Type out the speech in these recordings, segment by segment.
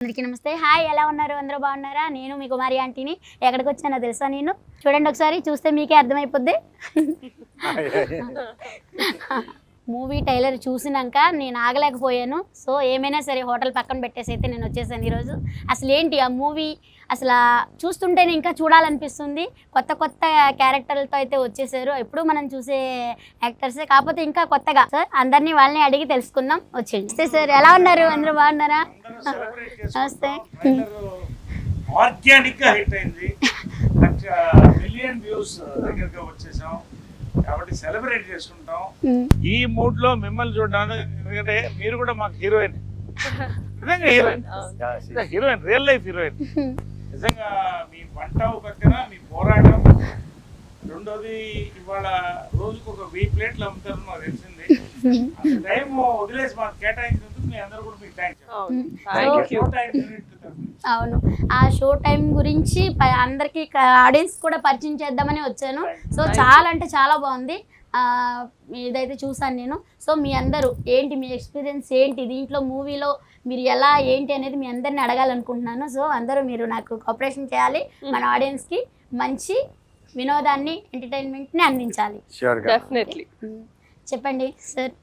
అందరికీ నమస్తే. హాయ్, ఎలా ఉన్నారు? అందరూ బాగున్నారా? నేను మీ కుమారి ఆంటీని. ఎక్కడికి వచ్చానో తెలుసా? నేను చూడండి, ఒకసారి చూస్తే మీకే అర్థమైపోద్ది. మూవీ టైలర్ చూసినాక నేను ఆగలేకపోయాను. సో ఏమైనా సరే హోటల్ పక్కన పెట్టేసి అయితే నేను వచ్చేసాను ఈరోజు. అసలు ఏంటి ఆ మూవీ, అసలు చూస్తుంటేనే ఇంకా చూడాలనిపిస్తుంది. కొత్త కొత్త క్యారెక్టర్లతో అయితే వచ్చేసారు. ఎప్పుడు మనం చూసే యాక్టర్సే, కాకపోతే ఇంకా కొత్తగా. సార్ అందరినీ వాళ్ళని అడిగి తెలుసుకుందాం. వచ్చేయండి సార్, ఎలా ఉన్నారు? అందరూ బాగున్నారా? నమస్తే. ఆర్గానిక్ గా హిట్ అయింది, మిలియన్ వ్యూస్ దగ్గరగా వచ్చేసాం కాబట్టి సెలబ్రేట్ చేసుకుంటాం. ఈ మూడ్ లో మిమ్మల్ని చూడడానికి, ఎందుకంటే మీరు కూడా మాకు హీరోయిన్, నిజంగా హీరోయిన్, రియల్ లైఫ్ హీరోయిన్. నిజంగా మీ వంట పక్కన మీ పోరాటం, రెండోది ఇవాళ రోజుకు ఒక 1000 ప్లేట్లు అమ్ముతారు నాకు తెలిసింది. టైం వదిలేసి మాకు కేటాయించినందుకు మీ అందరూ కూడా మీకు థ్యాంక్స్. అవును, ఆ షో టైం గురించి అందరికి ఆడియన్స్ కూడా పరిచయం చేద్దామని వచ్చాను. సో చాలా అంటే చాలా బాగుంది. ఇదైతే చూసాను నేను. సో మీ అందరూ ఏంటి, మీ ఎక్స్పీరియన్స్ ఏంటి దీంట్లో, మూవీలో మీరు ఎలా ఏంటి అనేది మీ అందరిని అడగాలనుకుంటున్నాను. సో అందరూ మీరు నాకు కోఆపరేషన్ చేయాలి, మన ఆడియన్స్కి మంచి వినోదాన్ని, ఎంటర్టైన్మెంట్ని అందించాలి. డెఫినెట్లీ. చెప్పండి సార్,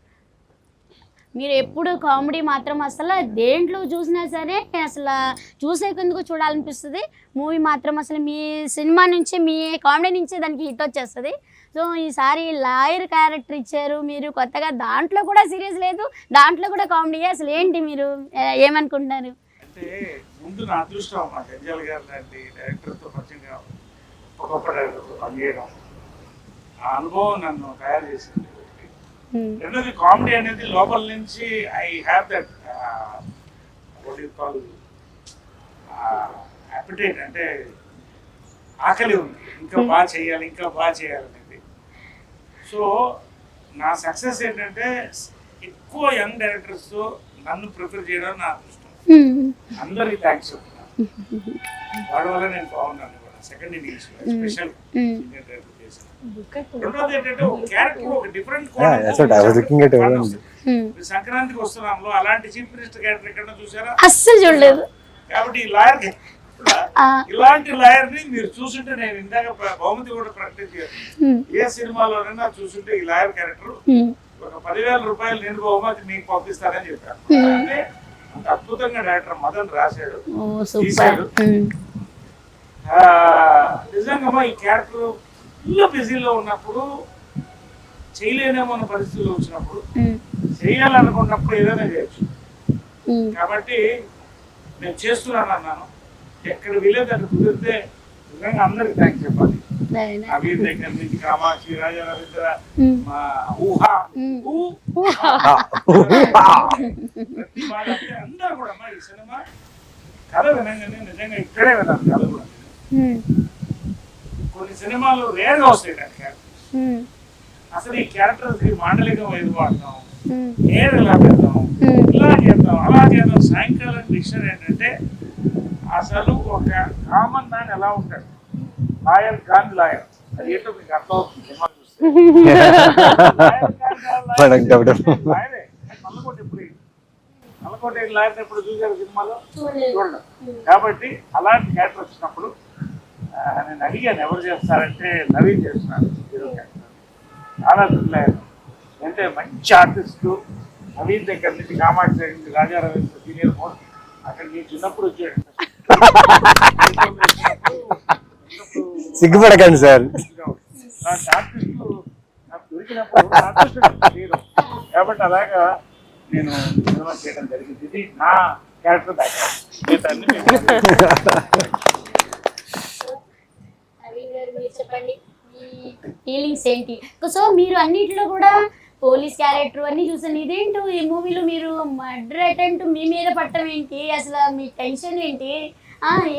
మీరు ఎప్పుడు కామెడీ మాత్రం అసలు దేంట్లో చూసినా సరే అసలు చూసేందుకు చూడాలనిపిస్తుంది. మూవీ మాత్రం అసలు మీ సినిమా నుంచి, మీ కామెడీ నుంచే దానికి హిట్ వచ్చేస్తుంది. సో ఈసారి లాయర్ క్యారెక్టర్ ఇచ్చారు మీరు కొత్తగా, దాంట్లో కూడా సీరియస్ లేదు, దాంట్లో కూడా కామెడీ. అసలు ఏంటి, మీరు ఏమనుకుంటున్నారు? అంటే ముందు నా అదృష్టం మా గంజాల్ గారు లాంటి డైరెక్టర్తో పరిచయం కావాలి, గొప్ప డైరెక్టర్తో పనిచేయడం, ఆ అనుభవం నన్ను తయారు చేసింది. రెండోది కామెడీ అనేది లోపల నుంచి I have that what you call appetite, అంటే ఆకలి ఉంది, ఇంకా బాగా చేయాలి, ఇంకా బాగా చేయాలనేది. సో నా సక్సెస్ ఏంటంటే ఎక్కువ యంగ్ డైరెక్టర్స్తో నన్ను ప్రిఫర్ చేయడం నా అదృష్టం. అందరికీ థ్యాంక్స్ చెప్తున్నాను, వాడి వల్ల నేను బాగున్నాను. సెకండ్ ఇన్నింగ్స్ స్పెషల్ డైరెక్టర్ చేశాను. రెండోది ఏంటంటే ఒక క్యారెక్టర్, ఒక డిఫరెంట్ సంక్రాంతికి వస్తున్నాంలో అలాంటి చీఫ్ మినిస్టర్ క్యారెక్టర్ ఎక్కడ చూసారా? అస్సలు చూడలేదు. కాబట్టి ఈ లాయర్, ఇలాంటి లాయర్ ని మీరు చూసుంటే, నేను ఇందాక బహుమతి కూడా ప్రకటించాను, ఏ సినిమాలోనైనా చూసుంటే ఈ లాయర్ క్యారెక్టర్ ఒక 10,000 రూపాయలు నేను బహుమతి మీకు పంపిస్తానని చెప్పాను. అంటే అంత అద్భుతంగా డైరెక్టర్ మదన్ రాశాడు, తీశాడు. నిజంగా ఈ క్యారెక్టర్ ఫుల్ బిజీలో ఉన్నప్పుడు, చేయలేనేమో అన్న పరిస్థితుల్లో వచ్చినప్పుడు, చేయాలనుకున్నప్పుడు ఏదైనా చేయొచ్చు. కాబట్టి నేను చేస్తున్నాను అన్నాను. ఎక్కడ వీలేదు అక్కడ కుదిరితే నిజంగా అందరికి థ్యాంక్స్ చెప్పాలి. అభిర్ దగ్గర నుంచి కామాక్షి, రాజా రవీంద్ర, మా ఊహా, ప్రతి వాళ్ళంటే అందరూ కూడా మా ఈ సినిమా కథ వినంగానే నిజంగా ఇక్కడే వినాలి. కథ కూడా కొన్ని సినిమాలు రేర్గా వస్తాయి క్యారెక్టర్స్. అసలు ఈ క్యారెక్టర్స్ మాండలికం ఏది వాడతాం, ఏది ఎలా పెడతాం, ఇలా చేద్దాం, అలా చేద్దాం. సాయంకాలం విషయం ఏంటంటే అసలు ఒక కామన్ మ్యాన్ ఎలా ఉంటాడు, లాయర్ కాన్ లాయర్, అది ఏంటో మీకు అర్థం అవుతుంది సినిమా చూస్తే. లాయరే నల్లకోట లాయర్ ఎప్పుడు చూసారు సినిమాలో? చూడండి. కాబట్టి అలాంటి క్యారెక్టర్ వచ్చినప్పుడు నేను అడిగాను ఎవరు చేస్తారంటే నవీన్ చేస్తున్నాను హీరో క్యారెక్టర్. చాలా థ్రిల్లర్, అంటే మంచి ఆర్టిస్టు. నవీన్ దగ్గర నుంచి కామాక్షి దగ్గర నుంచి రాజా రవీంద్ర సీనియర్ మోస్ట్, అక్కడ నేను చిన్నప్పుడు వచ్చాడు. సిగ్గుపడకండి సార్. ఆర్టిస్టు నాకు దొరికినప్పుడు హీరో కాబట్టి అలాగా నేను సినిమా చేయడం జరిగింది. ఇది నా క్యారెక్టర్ బ్యాక్గ్రౌండ్. చెప్పండి ఫీలింగ్స్ ఏంటి? సో మీరు అన్నిట్లో కూడా పోలీస్ క్యారెక్టర్ అన్ని చూసాను. ఇదేంటో ఈ మూవీలో మీరు మర్డర్ అటెంప్ట్ మీ మీద పట్టడం ఏంటి? అసలు మీ టెన్షన్ ఏంటి?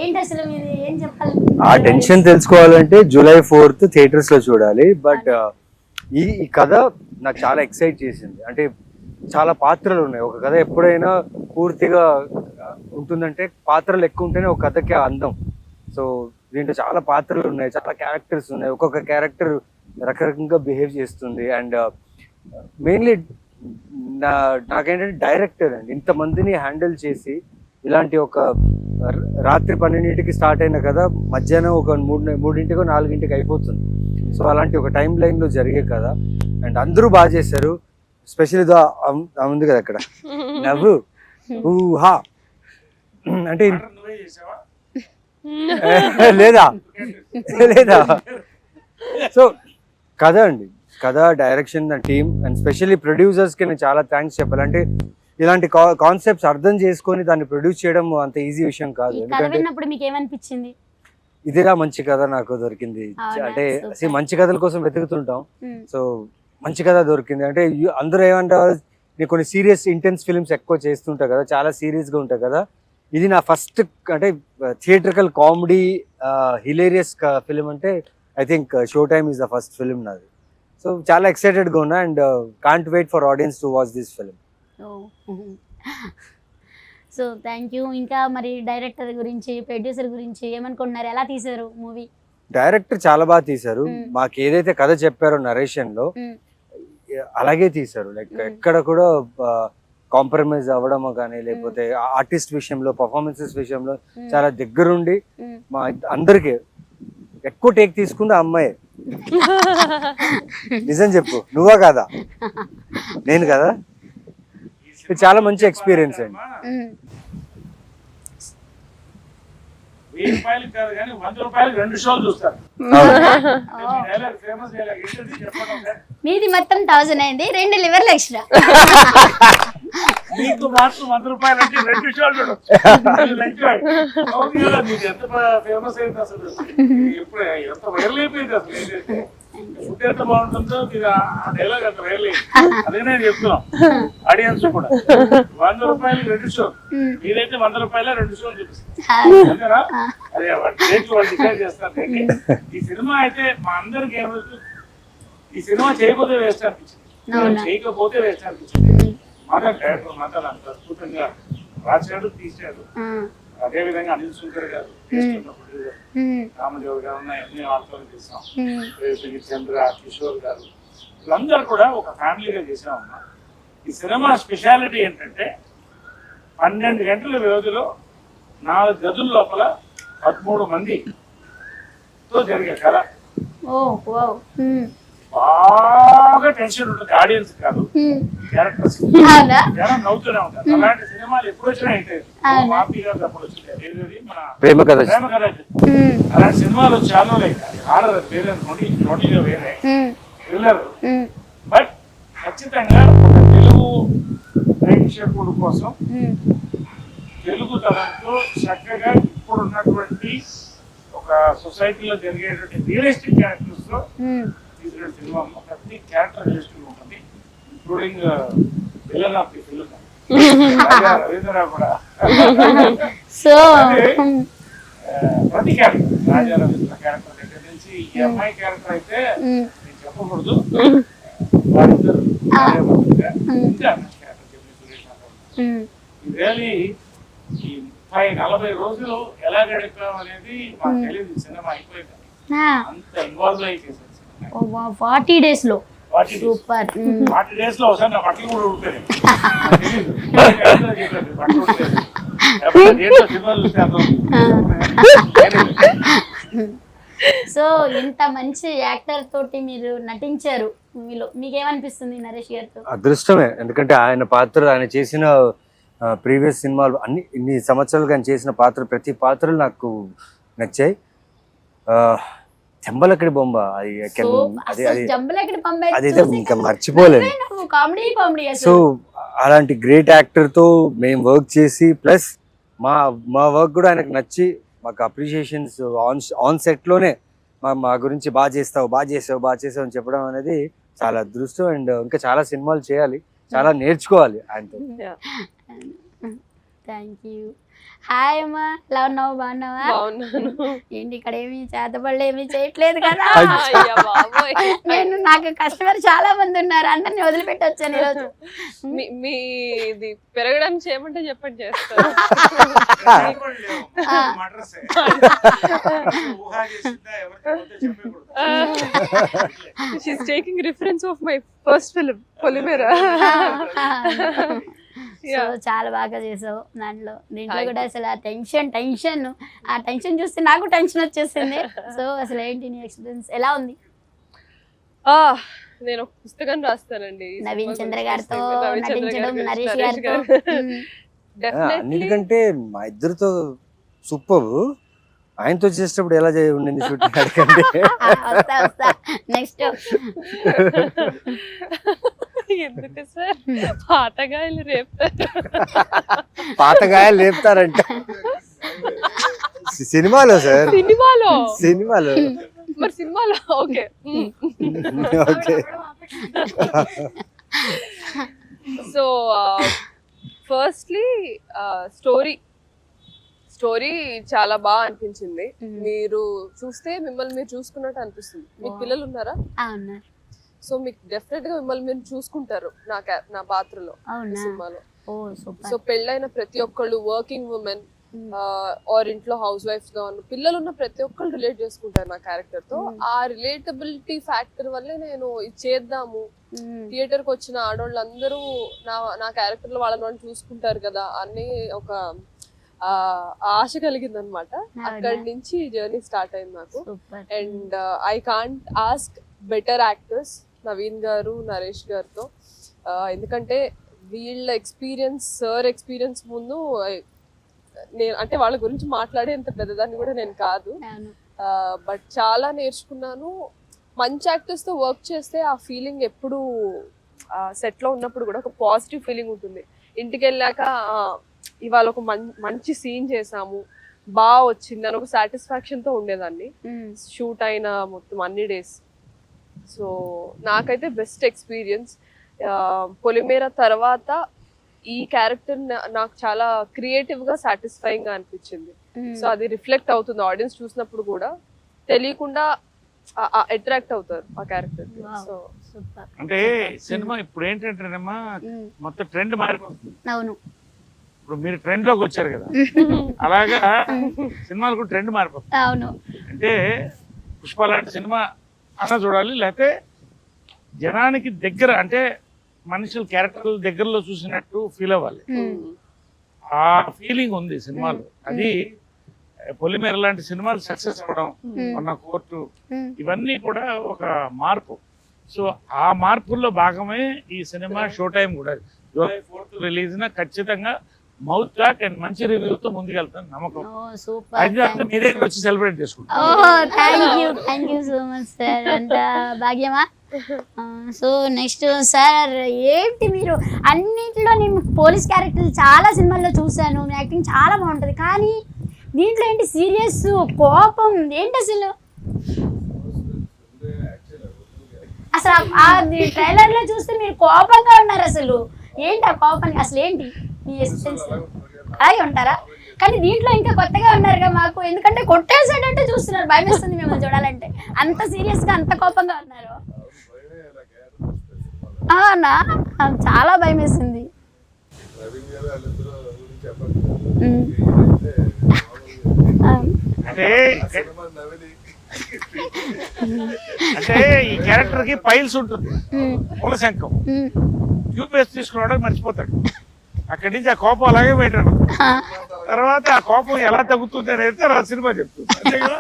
ఏంటి అసలు మీరు ఏం చెప్పాలి? ఆ టెన్షన్ తెలుసుకోవాలంటే July 4th థియేటర్స్ లో చూడాలి. బట్ ఈ కథ నాకు చాలా ఎక్సైట్ చేసింది. అంటే చాలా పాత్రలు ఉన్నాయి. ఒక కథ ఎప్పుడైనా పూర్తిగా ఉంటుందంటే పాత్రలు ఎక్కువ ఉంటేనే ఒక కథకి అందం. సో దీంట్లో చాలా పాత్రలు ఉన్నాయి, చాలా క్యారెక్టర్స్ ఉన్నాయి. ఒక్కొక్క క్యారెక్టర్ రకరకంగా బిహేవ్ చేస్తుంది. అండ్ మెయిన్లీ నాకేంటంటే డైరెక్టర్ అండి ఇంతమందిని హ్యాండిల్ చేసి ఇలాంటి ఒక రాత్రి 12కి స్టార్ట్ అయిన కథ మధ్యాహ్నం ఒక 3 4కి అయిపోతుంది. సో అలాంటి ఒక టైం లైన్ లో జరిగే కథ అండ్ అందరూ బాగా చేశారు. స్పెషల్ ఇదో ఉంది కదా అక్కడ నవ్వు ఊహా అంటే నువ్వే చేసావా? లేదా లేదా సో కథ అండి, కథ, డైరెక్షన్, టీమ్ అండ్ స్పెషల్లీ ప్రొడ్యూసర్స్కి నేను చాలా థ్యాంక్స్ చెప్పాలి. అంటే ఇలాంటి కాన్సెప్ట్స్ అర్థం చేసుకొని దాన్ని ప్రొడ్యూస్ చేయడం అంత ఈజీ విషయం కాదు. ఈ కథ ఎందుకంటే విన్నప్పుడు మీకు ఏమనిపించింది? ఇదిరా మంచి కథ నాకు దొరికింది. అవునా? అంటే Super. అసలు మంచి కథల కోసం వెతుకుతుంటాం, Hmm. సో మంచి కథ దొరికింది. అంటే అందరూ ఏమంటారు, నేను కొన్ని సీరియస్ ఇంటెన్స్ ఫిల్మ్స్ ఎక్కువ చేస్తుంటా కదా, చాలా సీరియస్గా ఉంటాయి కదా. ఇది నా ఫస్ట్ అంటే థియేట్రికల్ కామెడీ హిలేరియస్ ఫిలిం అంటే I think show time is the first film నాది. సో చాలా ఎక్సైటెడ్గా ఉన్నా and can't wait for audience to watch this film. So thank you. ఇంకా మరి డైరెక్టర్ గురించి, ప్రొడ్యూసర్ గురించి ఏమనుకుంటున్నారు? ఎలా తీశారు మూవీ? డైరెక్టర్ చాలా బాగా తీశారు. Hmm. మాకు ఏదైతే కథ చెప్పారో నరేషన్ లో అలాగే తీశారు. లైక్ ఎక్కడ కూడా కాంప్రమైజ్ అవ్వడం కానీ లేకపోతే ఆర్టిస్ట్ విషయంలో, పర్ఫార్మెన్సెస్ విషయంలో చాలా దగ్గరుండి మా అందరికి ఎక్కువ టేక్ తీసుకుంది ఆ అమ్మాయి. నిజం చెప్పు, నువ్వా కాదా? నేను కదా. ఇది చాలా మంచి ఎక్స్పీరియన్స్ అండి. 1000 రూపాయలు కాదు కానీ 100 రూపాయలు 2 షోలు చూస్తారు. ఫేమస్ డైలాగ్ ఏంటది చెప్పండి. మీది మొత్తం 1000 అయింది, 2 లివర్లు ఎక్స్ట్రా. మీకు మాత్రం 100 రూపాయలు అంటే 2 షోలు చూడొచ్చు. మీకు ఎంత ఫేమస్ అయింది అసలు, ఎప్పుడు ఎంత వైరల్ అయిపోయింది అసలు. ఫుడ్ ఎంత బాగుంటుందో మీరు ఆ డైలాగ్ అంత వైరల్ అయింది. అదే నేను చెప్తున్నాం ఆడియన్స్ కూడా. 100 రూపాయలు 2 షోలు, మీరైతే 100 రూపాయల 2 షోలు చూపిస్తారు. అంతేనా? అదే వాళ్ళు డిసైడ్ చేస్తారు. ఈ సినిమా అయితే మా అందరికి ఏమవుతుంది, ఈ సినిమా చేయకపోతే వేస్ట్ అనిపించింది, చేయకపోతే వేస్ట్ అనిపించింది. డైరెక్టర్ మాత్రం అంత అద్భుతంగా రాశాడు, తీశాడు. అదే విధంగా అనిల్ శంకర్ గారు, రామదేవ్ గారు ఉన్నాయి, అన్ని వాళ్ళతో చేసాం. చంద్ర, కిషోర్ గారు, వీళ్ళందరూ కూడా ఒక ఫ్యామిలీగా చేసామమ్మా. ఈ సినిమా స్పెషాలిటీ ఏంటంటే 12 గంటల వ్యవధిలో 4 గదుల లోపల 13 మందితో జరిగే కథ. బాగా టెన్షన్ ఉంటుంది ఆడియన్స్ కాదు, క్యారెక్టర్స్. జనం నవ్వుతూనే ఉంటారు. అలాంటి సినిమాలు ఎప్పుడు వచ్చినా ఏంటంటే మాపీ గారు అప్పుడు వచ్చింది మన ప్రేమ కథ. అలాంటి సినిమాలు చాలా లేదు. హారర్ అది వేరే అనుకోండి, టోటల్గా వేరే థ్రిల్లర్. బట్ ఖచ్చితంగా ఒక తెలుగు ప్రేక్షకుల కోసం తెలుగు తరంతో చక్కగా ఇప్పుడు ఉన్నటువంటి ఒక సొసైటీలో జరిగేటువంటి రియలిస్టిక్ క్యారెక్టర్స్ తో తీసిన సినిమా. ప్రతి క్యారెక్టర్ రియలిస్టిక్ ఉంటుంది, including villain of the film Ravindra కూడా. సో ప్రతి క్యారెక్టర్, రాజా రవీంద్ర క్యారెక్టర్ దగ్గర నుంచి ఈ అమ్మాయి క్యారెక్టర్ అయితే నేను చెప్పకూడదు, వాళ్ళిద్దరు ఇంకా క్యారెక్టర్ చెప్పి సురేష్ రియలీ ఈ 30-40 రోజులు ఎలా గడిపాం అనేది మాకు తెలియదు. సినిమా అయిపోయింది, అంత ఇన్వాల్వ్ అయిపోయింది. 40 days లో సూపర్. 40 days లో ఒకసారి నా బట్టలు కూడా ఉడిపోయాయి. సో ఇంత మంచి యాక్టర్ తోటి మీరు నటించారు మూవీలో, మీకేమనిపిస్తుంది నరేష్ గారితో? అదృష్టమే, ఎందుకంటే ఆయన పాత్ర, ఆయన చేసిన ప్రీవియస్ సినిమాలు అన్ని ఇన్ని సంవత్సరాలుగా ఆయన చేసిన పాత్ర, ప్రతి పాత్రలు నాకు నచ్చాయి. చెంబలక్కడి బొమ్మ అదైతే ఇంకా మర్చిపోలేదు. సో అలాంటి గ్రేట్ యాక్టర్ తో మేము వర్క్ చేసి, ప్లస్ మా వర్క్ కూడా ఆయనకు నచ్చి మాకు అప్రిషియేషన్స్ ఆన్ సెట్ లోనే మా గురించి బాగా చేసావు అని చెప్పడం అనేది చాలా అదృష్టం. అండ్ ఇంకా చాలా సినిమాలు చేయాలి, చాలా నేర్చుకోవాలి ఆయనతో. Thank you. హాయ్ అమ్మా, ఎలా ఉన్నావు? బాగున్నావా? ఏంటి ఇక్కడ ఏమి చేతబడులు ఏమి చేయట్లేదు కదా? నాకు కస్టమర్ చాలా మంది ఉన్నారు, అందరిని వదిలిపెట్టి వచ్చాను ఈరోజు. మీది పెరగడం చేయమంటే చెప్పండి, చేస్తాను. She's taking reference of my first film, Polymera. So చాలా బాగా చేసావు దీంట్లో కూడా అసలు ఆ టెన్షన్ చూస్తే నాకు టెన్షన్ వచ్చేసింది. సో అసలు ఏంటి నీ ఎక్స్పీరియన్స్ ఎలా ఉంది? నేను ఒక పుస్తకం రాస్తానండి నవీన్ చంద్ర గారితో నటించడం, నరేష్ గారితో. అన్నిటికంటే మా ఇద్దరితో సూపర్. ఆయనతో చేసేటప్పుడు ఎలా ఉండింది షూటింగ్ అడగండి. వస్తా నెక్స్ట్. ఎందుకు సార్ పాతగాయలు పాతగాయలు లేపుతారంట సినిమాలో సార్. సినిమాలో మరి సినిమాలో okay. Okay. So firstly story చాలా బాగా అనిపించింది. మీరు చూస్తే మిమ్మల్ని మీరు చూసుకున్నట్టు అనిపిస్తుంది. మీకు పిల్లలు ఉన్నారా? సో మీకు డెఫినెట్ గా మిమ్మల్ని మీరు చూసుకుంటారు నా పాత్రలో సినిమాలో. సో పెళ్ళైన ప్రతి ఒక్కళ్ళు, వర్కింగ్ ఉమెన్ ఆర్ ఇంట్లో హౌస్ వైఫ్స్ గా ఉన్న పిల్లలు ఉన్న ప్రతి ఒక్కళ్ళు రిలేట్ చేసుకుంటారు నా క్యారెక్టర్ తో. ఆ రిలేటబిలిటీ ఫ్యాక్టర్ వల్లే నేను ఇది చేద్దాము, థియేటర్ కి వచ్చిన ఆడవాళ్ళందరూ నా క్యారెక్టర్ లో వాళ్ళని చూసుకుంటారు కదా అని ఒక ఆశ కలిగింది అనమాట. అక్కడి నుంచి జర్నీ స్టార్ట్ అయింది నాకు. And I can't ask better actors Naveen గారు, నరేష్ గారితో. ఎందుకంటే వీళ్ళ ఎక్స్పీరియన్స్ ముందు నేను అంటే వాళ్ళ గురించి మాట్లాడేంత పెద్దదాన్ని కూడా నేను కాదు. బట్ చాలా నేర్చుకున్నాను. మంచి యాక్టర్స్ తో వర్క్ చేస్తే ఆ ఫీలింగ్ ఎప్పుడు సెట్ లో ఉన్నప్పుడు కూడా ఒక పాజిటివ్ ఫీలింగ్ ఉంటుంది. ఇంటికి వెళ్ళాక ఇవాళ ఒక మంచి సీన్ చేసాము, బాగా వచ్చింది అని ఒక సాటిస్ఫాక్షన్ తో ఉండేదాన్ని షూట్ అయిన మొత్తం అన్ని డేస్. సో నాకైతే బెస్ట్ ఎక్స్పీరియన్స్. పొలిమేర తర్వాత ఈ క్యారెక్టర్ నాకు చాలా క్రియేటివ్ గా సాటిస్ఫైయింగ్ గా అనిపించింది. సో అది రిఫ్లెక్ట్ అవుతుంది ఆడియన్స్ చూసినప్పుడు కూడా, తెలియకుండా అట్రాక్ట్ అవుతారు ఆ క్యారెక్టర్. సో అంటే సినిమా ఇప్పుడు ఏంటంటేనమ్మా మొత్తం ట్రెండ్ మారిపోతుంది. అవును, ఇప్పుడు మీరు ట్రెండ్ లోకి వచ్చారు కదా, అలాగా సినిమాలు కూడా ట్రెండ్ మారిపోతుంది. అవును, అంటే పుష్ప లాంటి సినిమా అన్న చూడాలి, లేకపోతే జనానికి దగ్గర అంటే మనుషుల క్యారెక్టర్ దగ్గరలో చూసినట్టు ఫీల్ అవ్వాలి. ఆ ఫీలింగ్ ఉంది సినిమాలో. అది పొలిమేర లాంటి సినిమాలు సక్సెస్ అవ్వడం, ఉన్న కోర్టు, ఇవన్నీ కూడా ఒక మార్పు. సో ఆ మార్పుల్లో భాగమే ఈ సినిమా. షో టైం కూడా జూలై 4th రిలీజ్ ఖచ్చితంగా మౌత్ టాక్ అండ్ మంచి రివ్యూతో ముందుకెళ్తాను నమ్మకం. అది మీ దగ్గర వచ్చి సెలబ్రేట్ చేసుకుంటాం. Thank you so much sir. అంత భాగ్యమా. సో నెక్స్ట్ సార్, ఏంటి మీరు అన్నింటిలో నేను పోలీస్ క్యారెక్టర్ చాలా సినిమాల్లో చూశాను, మీ యాక్టింగ్ చాలా బాగుంటుంది, కానీ దీంట్లో ఏంటి సీరియస్, కోపం ఏంటి అసలు? అసలు ట్రైలర్ లో చూస్తే మీరు కోపంగా ఉన్నారు. అసలు ఏంటి ఆ కోపానికి అసలు ఏంటి మీ ఎక్స్పీరియన్స్? అలాగే ఉంటారా? కానీ దీంట్లో ఇంకా కొత్తగా ఉన్నారుగా మాకు, ఎందుకంటే కొట్టేసాడంటే చూస్తున్నారు, భయం వేస్తుంది మిమ్మల్ని చూడాలంటే. అంత సీరియస్ గా అంత కోపంగా ఉన్నారు. అవునా, చాలా భయం వేసింది. అంటే ఈ క్యారెక్టర్ కి పైల్స్ ఉంటుంది, మూల శంఖం, ట్యూబ్వేస్ తీసుకున్నాడు మర్చిపోతాడు. అక్కడి నుంచి ఆ కోపం అలాగే పెట్టాడు. తర్వాత ఆ కోపం ఎలా తగ్గుతుంది అనేది ఆ సినిమా చెప్తుంది. అంతే కదా?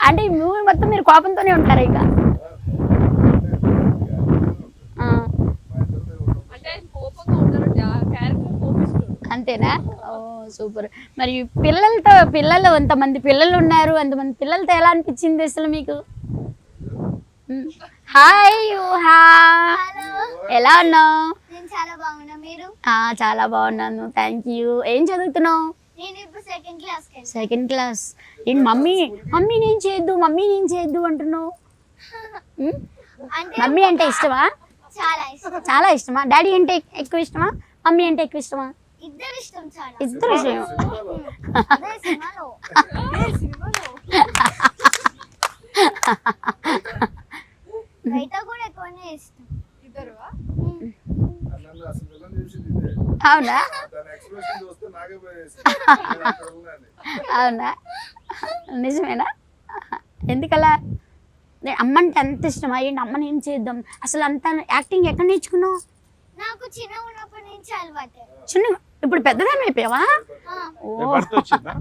అంటే ఈ మూవీ మొత్తం మీరు కోపంతోనే ఉంటారు ఇక? అంతేనా? ఓ సూపర్. మరి పిల్లలు ఎంతమంది పిల్లలు ఉన్నారు, అంతమంది పిల్లలతో ఎలా అనిపించింది అసలు మీకు? హాయ్, ఎలా ఉన్నావు? చాలా బాగున్నాను, థ్యాంక్ యూ. ఏం చదువుతున్నావు? Second class. ఏంటి మమ్మీ నేను చేయొద్దు అంటున్నావు? మమ్మీ అంటే ఇష్టమా? చాలా ఇష్టమా? డాడీ అంటే ఎక్కువ ఇష్టమా, మమ్మీ అంటే ఎక్కువ ఇష్టమా? ఇద్దరు ఇష్టం. అవునా? అవునా, నిజమేనా? ఎందుకలా? అమ్మంటే అంత ఇష్టమా? ఏంటి అమ్మని ఏం చేద్దాం? అసలు అంత యాక్టింగ్ ఎక్కడ నేర్చుకున్నావు? నాకు చిన్న ఉన్నప్పటి నుంచి అలవాటే. చిన్న ఇప్పుడు పెద్దదాన్ని అయిపోయావా? భర్త వచ్చిందా?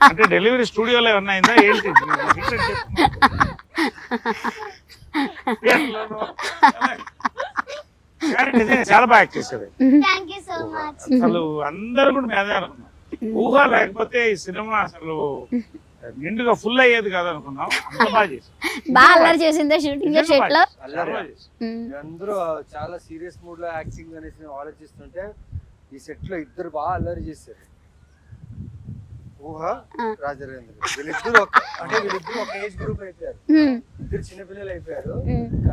అంటే డెలివరీ స్టూడియోలో ఏమన్నా అయిందా ఏంటి? సీక్రెట్ చెప్పు. కానీ నిజంగా చాలా బాగా యాక్ట్ చేసేది. Thank you so much. అసలు అందరూ కూడా మేమే అనుకున్నాం. ఊహ లేకపోతే ఈ సినిమా అసలు నిండుగా ఫుల్ అయ్యేది కాదు అనుకున్నాం. అంత బాగా చేసాం. బాగా అల్లరి చేసిందే షూటింగ్ సెట్ లో. అందరూ చాలా సీరియస్ మూడ్ లో యాక్టింగ్ అనేసి మేము ఆలోచిస్తుంటే ఈ సెట్ లో ఇద్దరు బాగా అల్లరి చేశారు. ఊహ, రాజరేంద్ర వీళ్ళిద్దరు అంటే వీళ్ళిద్దరు ఒక ఏజ్ గ్రూప్ అయిపోయారు. ఇద్దరు చిన్నపిల్లలు అయిపోయారు.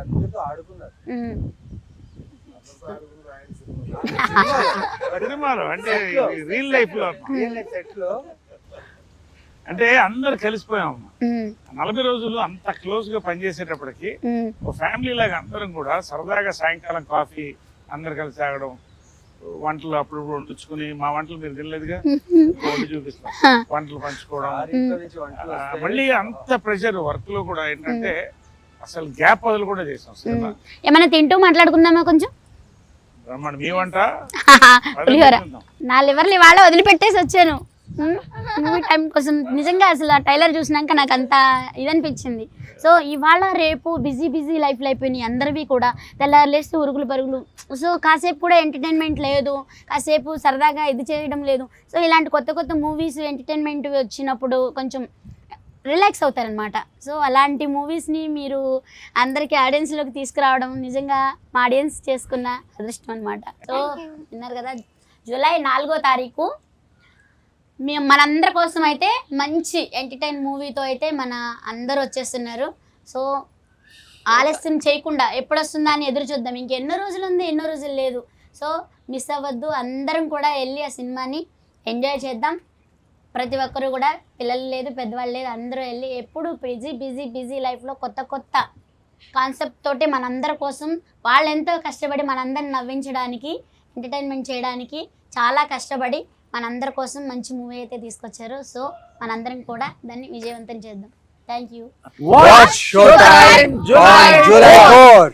అందరితో ఆడుకున్నారు. సినిమాలో అంటే రియల్ లైఫ్ లో సెట్ లో అంటే అందరు కలిసిపోయాం. 40 రోజులు అంత క్లోజ్ గా పనిచేసేటప్పటికి ఒక ఫ్యామిలీ లాగా అందరం కూడా సరదాగా సాయంకాలం కాఫీ అందరు కలిసి తాగడం, వంటలు అప్పుడు వండించుకుని, మా వంటలు మీరు తినలేదుగా వండి చూపిస్తాం, వంటలు పంచుకోవడం. మళ్ళీ అంత ప్రెషర్ వర్క్ లో కూడా ఏంటంటే అసలు గ్యాప్ వదులు కూడా చేసాం సినిమా. ఏమైనా తింటూ మాట్లాడుకుందామా కొంచెం? బ్రహ్మాండ మీ వంట పులిహోర. నా లివర్లు ఇవాళ వదిలిపెట్టేసి వచ్చాను మూవీ టైం కోసం. నిజంగా అసలు ఆ ట్రైలర్ చూసినాక నాకు అంత ఇదనిపించింది. సో ఇవాళ రేపు బిజీ బిజీ లైఫ్లో అయిపోయినాయి అందరివి కూడా. తెల్లారులేస్తూ ఉరుగులు పరుగులు. సో కాసేపు కూడా ఎంటర్టైన్మెంట్ లేదు, కాసేపు సరదాగా ఇది చేయడం లేదు. సో ఇలాంటి కొత్త కొత్త మూవీస్ ఎంటర్టైన్మెంట్ వచ్చినప్పుడు కొంచెం రిలాక్స్ అవుతారనమాట. సో అలాంటి మూవీస్ని మీరు అందరికీ ఆడియన్స్లోకి తీసుకురావడం నిజంగా మా ఆడియన్స్ చేసుకున్న అదృష్టం అనమాట. సో విన్నారు కదా, జూలై 4వ తారీఖు మేము మనందరి కోసం అయితే మంచి ఎంటర్టైన్ మూవీతో అయితే మన అందరూ వచ్చేస్తున్నారు. సో ఆలస్యం చేయకుండా ఎప్పుడు వస్తుందా అని ఎదురు చూద్దాం. ఇంకెన్నో రోజులు ఉంది, ఎన్నో రోజులు లేదు. సో మిస్ అవ్వద్దు, అందరం కూడా వెళ్ళి ఆ సినిమాని ఎంజాయ్ చేద్దాం. ప్రతి ఒక్కరు కూడా, పిల్లలు లేదు పెద్దవాళ్ళు లేదు, అందరూ వెళ్ళి ఎప్పుడు బిజీ బిజీ బిజీ లైఫ్లో కొత్త కొత్త కాన్సెప్ట్ తోటి మనందరి కోసం వాళ్ళు ఎంతో కష్టపడి మనందరిని నవ్వించడానికి, ఎంటర్టైన్మెంట్ చేయడానికి చాలా కష్టపడి మనందరి కోసం మంచి మూవీ అయితే తీసుకొచ్చారు. సో మనందరం కూడా దాన్ని విజయవంతం చేద్దాం. Thank you. Watch Showtime on July 4th.